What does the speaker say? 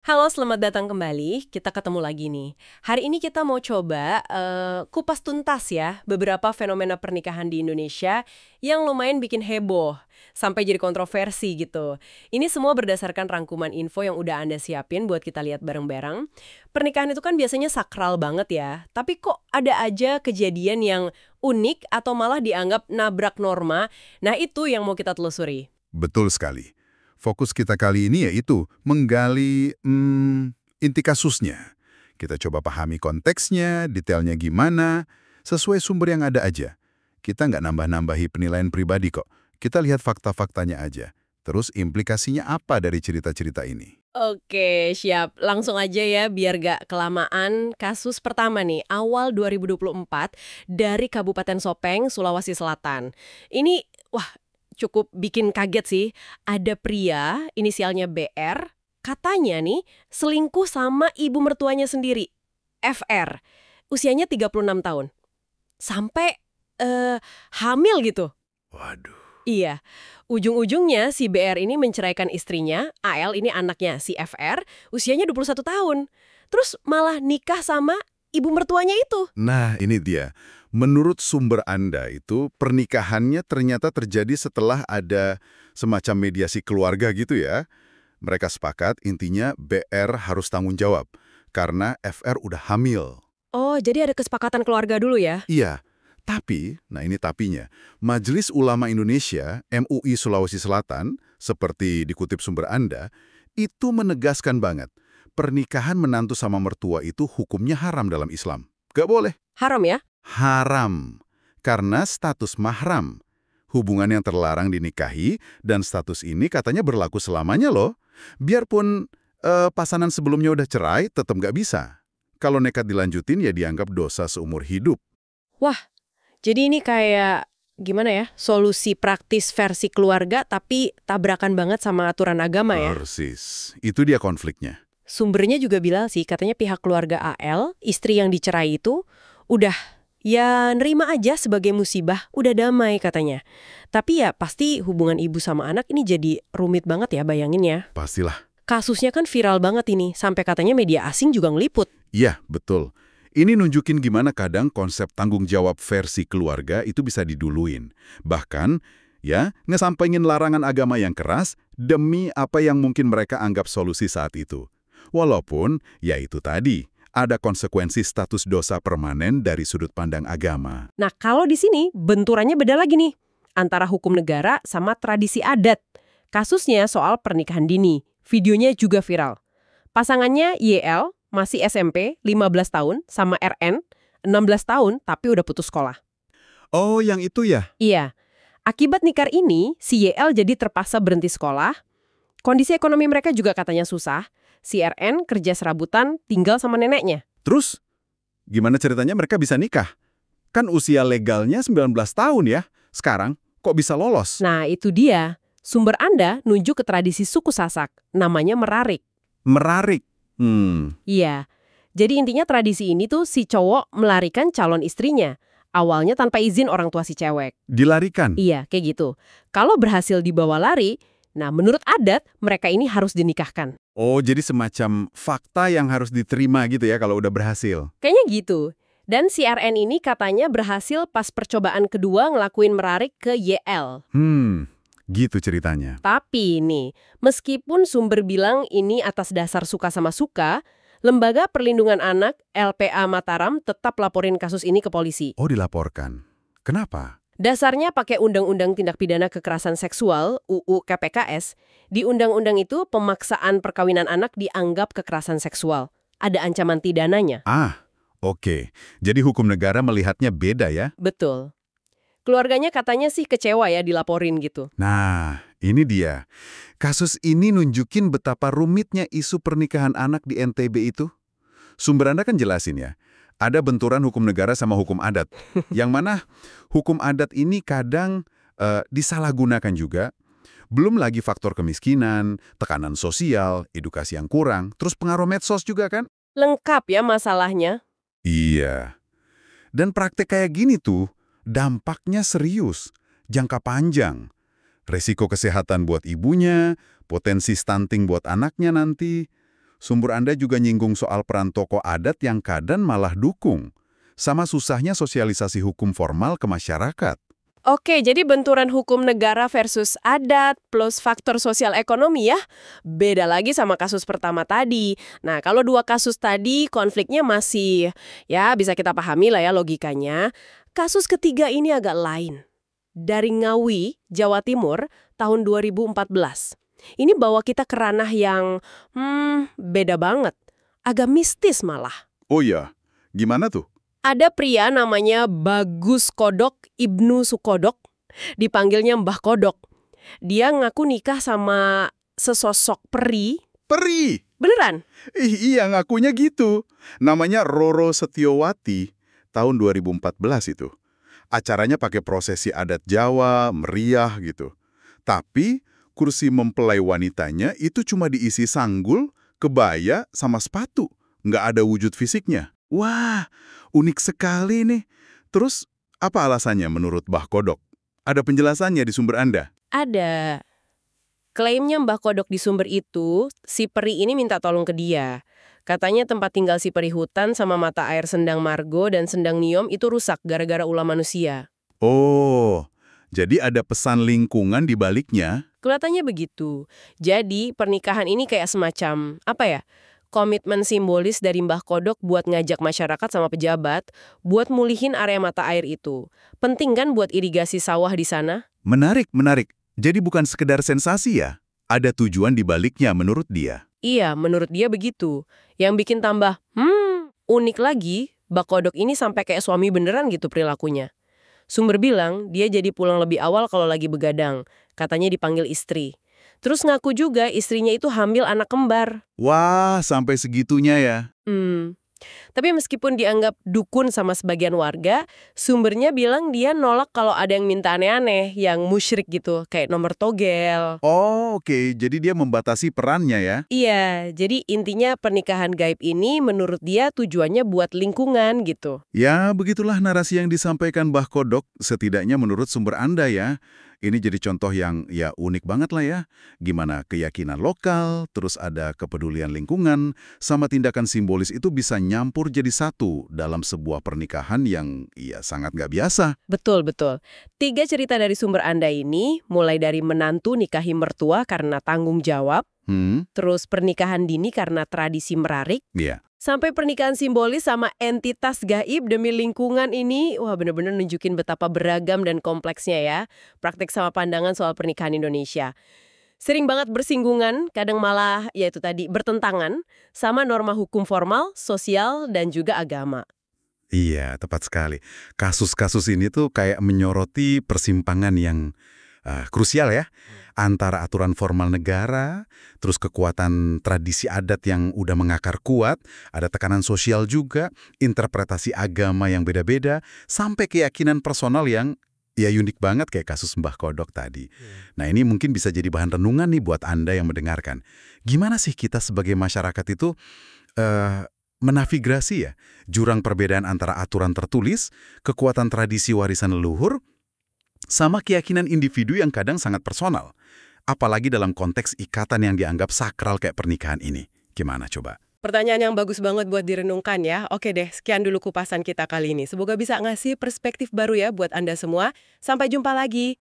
Halo, selamat datang kembali. Kita ketemu lagi nih. Hari ini kita mau coba kupas tuntas ya beberapa fenomena pernikahan di Indonesia yang lumayan bikin heboh sampai jadi kontroversi gitu. Ini semua berdasarkan rangkuman info yang udah Anda siapin buat kita lihat bareng-bareng. Pernikahan itu kan biasanya sakral banget ya, tapi kok ada aja kejadian yang unik atau malah dianggap nabrak norma. Nah, itu yang mau kita telusuri. Betul sekali. Fokus kita kali ini yaitu menggali inti kasusnya. Kita coba pahami konteksnya, detailnya gimana, sesuai sumber yang ada aja. Kita nggak nambah-nambahi penilaian pribadi kok. Kita lihat fakta-faktanya aja. Terus implikasinya apa dari cerita-cerita ini? Oke, siap. Langsung aja ya, biar gak kelamaan. Kasus pertama nih, awal 2024 dari Kabupaten Sopeng, Sulawesi Selatan. Ini, wah, cukup bikin kaget sih. Ada pria, inisialnya BR, katanya nih selingkuh sama ibu mertuanya sendiri, FR. Usianya 36 tahun. Sampai hamil gitu. Waduh. Iya, ujung-ujungnya si BR ini menceraikan istrinya, AL ini anaknya si FR, usianya 21 tahun. Terus malah nikah sama ibu mertuanya itu. Nah, ini dia. Menurut sumber Anda itu, pernikahannya ternyata terjadi setelah ada semacam mediasi keluarga gitu ya. Mereka sepakat intinya BR harus tanggung jawab karena FR udah hamil. Oh, jadi ada kesepakatan keluarga dulu ya? Iya, tapi, nah ini tapinya, Majelis Ulama Indonesia, MUI Sulawesi Selatan, seperti dikutip sumber Anda, itu menegaskan banget, pernikahan menantu sama mertua itu hukumnya haram dalam Islam. Gak boleh. Haram ya? Haram. Karena status mahram. Hubungan yang terlarang dinikahi, dan status ini katanya berlaku selamanya loh. Biarpun pasangan sebelumnya udah cerai, tetap nggak bisa. Kalau nekat dilanjutin ya dianggap dosa seumur hidup. Wah, jadi ini kayak gimana ya? Solusi praktis versi keluarga tapi tabrakan banget sama aturan agama ya? Persis. Itu dia konfliknya. Sumbernya juga bilang sih, katanya pihak keluarga AL, istri yang dicerai itu, udah ya nerima aja sebagai musibah, udah damai katanya. Tapi ya pasti hubungan ibu sama anak ini jadi rumit banget ya bayangin ya. Pastilah. Kasusnya kan viral banget ini, sampai katanya media asing juga ngeliput. Iya, betul. Ini nunjukin gimana kadang konsep tanggung jawab versi keluarga itu bisa diduluin. Bahkan, ya, ngesampingin larangan agama yang keras demi apa yang mungkin mereka anggap solusi saat itu. Walaupun, ya itu tadi, ada konsekuensi status dosa permanen dari sudut pandang agama. Nah kalau di sini benturannya beda lagi nih, antara hukum negara sama tradisi adat. Kasusnya soal pernikahan dini, videonya juga viral. Pasangannya YL, masih SMP, 15 tahun, sama RN, 16 tahun tapi udah putus sekolah. Oh, yang itu ya? Iya, akibat nikah ini, si YL jadi terpaksa berhenti sekolah. Kondisi ekonomi mereka juga katanya susah. Si RN kerja serabutan, tinggal sama neneknya. Terus, gimana ceritanya mereka bisa nikah? Kan usia legalnya 19 tahun ya. Sekarang, kok bisa lolos? Nah, itu dia. Sumber Anda nunjuk ke tradisi suku Sasak, namanya merarik. Merarik. Iya, jadi intinya tradisi ini tuh si cowok melarikan calon istrinya. Awalnya tanpa izin orang tua si cewek. Dilarikan. Iya, kayak gitu. Kalau berhasil dibawa lari, nah menurut adat mereka ini harus dinikahkan. Oh, jadi semacam fakta yang harus diterima gitu ya kalau udah berhasil. Kayaknya gitu. Dan si RN ini katanya berhasil pas percobaan kedua ngelakuin merarik ke YL. Gitu ceritanya. Tapi nih, meskipun sumber bilang ini atas dasar suka sama suka, Lembaga Perlindungan Anak LPA Mataram tetap laporin kasus ini ke polisi. Oh, dilaporkan. Kenapa? Dasarnya pakai Undang-Undang Tindak Pidana Kekerasan Seksual, UU KPKS. Di undang-undang itu pemaksaan perkawinan anak dianggap kekerasan seksual. Ada ancaman pidananya. Ah, oke. Jadi hukum negara melihatnya beda ya? Betul. Keluarganya katanya sih kecewa ya dilaporin gitu. Nah, ini dia. Kasus ini nunjukin betapa rumitnya isu pernikahan anak di NTB itu. Sumber Anda kan jelasin ya. Ada benturan hukum negara sama hukum adat. Yang mana hukum adat ini kadang disalahgunakan juga. Belum lagi faktor kemiskinan, tekanan sosial, edukasi yang kurang, terus pengaruh medsos juga kan? Lengkap ya masalahnya. Iya. Dan praktek kayak gini tuh, dampaknya serius, jangka panjang. Resiko kesehatan buat ibunya, potensi stunting buat anaknya nanti. Sumber Anda juga nyinggung soal peran tokoh adat yang kadang malah dukung, sama susahnya sosialisasi hukum formal ke masyarakat. Oke, jadi benturan hukum negara versus adat plus faktor sosial ekonomi ya. Beda lagi sama kasus pertama tadi. Nah, kalau dua kasus tadi konfliknya masih, ya bisa kita pahami lah ya logikanya. Kasus ketiga ini agak lain. Dari Ngawi, Jawa Timur, tahun 2014. Ini bawa kita ke ranah yang, beda banget. Agak mistis malah. Oh iya, gimana tuh? Ada pria namanya Bagus Kodok Ibnu Sukodok, dipanggilnya Mbah Kodok. Dia ngaku nikah sama sesosok peri. Peri! Beneran? Iya, ngakunya gitu. Namanya Roro Setiowati, tahun 2014 itu. Acaranya pakai prosesi adat Jawa, meriah gitu. Tapi kursi mempelai wanitanya itu cuma diisi sanggul, kebaya, sama sepatu. Nggak ada wujud fisiknya. Wah, unik sekali nih. Terus, apa alasannya menurut Mbah Kodok? Ada penjelasannya di sumber Anda? Ada. Klaimnya Mbah Kodok di sumber itu, si peri ini minta tolong ke dia. Katanya tempat tinggal si peri hutan sama mata air Sendang Margo dan Sendang Niom itu rusak gara-gara ulah manusia. Oh, jadi ada pesan lingkungan di baliknya? Kelihatannya begitu. Jadi pernikahan ini kayak semacam, apa ya, komitmen simbolis dari Mbah Kodok buat ngajak masyarakat sama pejabat buat mulihin area mata air itu. Penting kan buat irigasi sawah di sana? Menarik, menarik. Jadi bukan sekedar sensasi ya? Ada tujuan di baliknya menurut dia. Iya, menurut dia begitu. Yang bikin tambah, unik lagi, Mbah Kodok ini sampai kayak suami beneran gitu perilakunya. Sumber bilang dia jadi pulang lebih awal kalau lagi begadang. Katanya dipanggil istri. Terus ngaku juga istrinya itu hamil anak kembar. Wah, sampai segitunya ya. Tapi meskipun dianggap dukun sama sebagian warga, sumbernya bilang dia nolak kalau ada yang minta aneh-aneh, yang musyrik gitu, kayak nomor togel. Oh, oke. Jadi dia membatasi perannya ya? Iya, jadi intinya pernikahan gaib ini menurut dia tujuannya buat lingkungan gitu. Ya, begitulah narasi yang disampaikan Mbah Kodok, setidaknya menurut sumber Anda ya. Ini jadi contoh yang ya unik banget lah ya. Gimana keyakinan lokal, terus ada kepedulian lingkungan, sama tindakan simbolis itu bisa nyampur jadi satu dalam sebuah pernikahan yang ya sangat nggak biasa. Betul, betul. 3 cerita dari sumber Anda ini, mulai dari menantu nikahi mertua karena tanggung jawab, terus pernikahan dini karena tradisi merarik, Iya. sampai pernikahan simbolis sama entitas gaib demi lingkungan ini, wah bener-bener nunjukin betapa beragam dan kompleksnya ya, praktek sama pandangan soal pernikahan Indonesia. Sering banget bersinggungan, kadang malah yaitu tadi bertentangan sama norma hukum formal, sosial, dan juga agama. Iya, tepat sekali. Kasus-kasus ini tuh kayak menyoroti persimpangan yang krusial ya, antara aturan formal negara, terus kekuatan tradisi adat yang udah mengakar kuat, ada tekanan sosial juga, interpretasi agama yang beda-beda, sampai keyakinan personal yang ya unik banget kayak kasus Mbah Kodok tadi. Nah ini mungkin bisa jadi bahan renungan nih buat Anda yang mendengarkan. Gimana sih kita sebagai masyarakat itu menavigasi ya jurang perbedaan antara aturan tertulis, kekuatan tradisi warisan leluhur, sama keyakinan individu yang kadang sangat personal. Apalagi dalam konteks ikatan yang dianggap sakral kayak pernikahan ini. Gimana coba? Pertanyaan yang bagus banget buat direnungkan ya. Oke deh, sekian dulu kupasan kita kali ini. Semoga bisa ngasih perspektif baru ya buat Anda semua. Sampai jumpa lagi.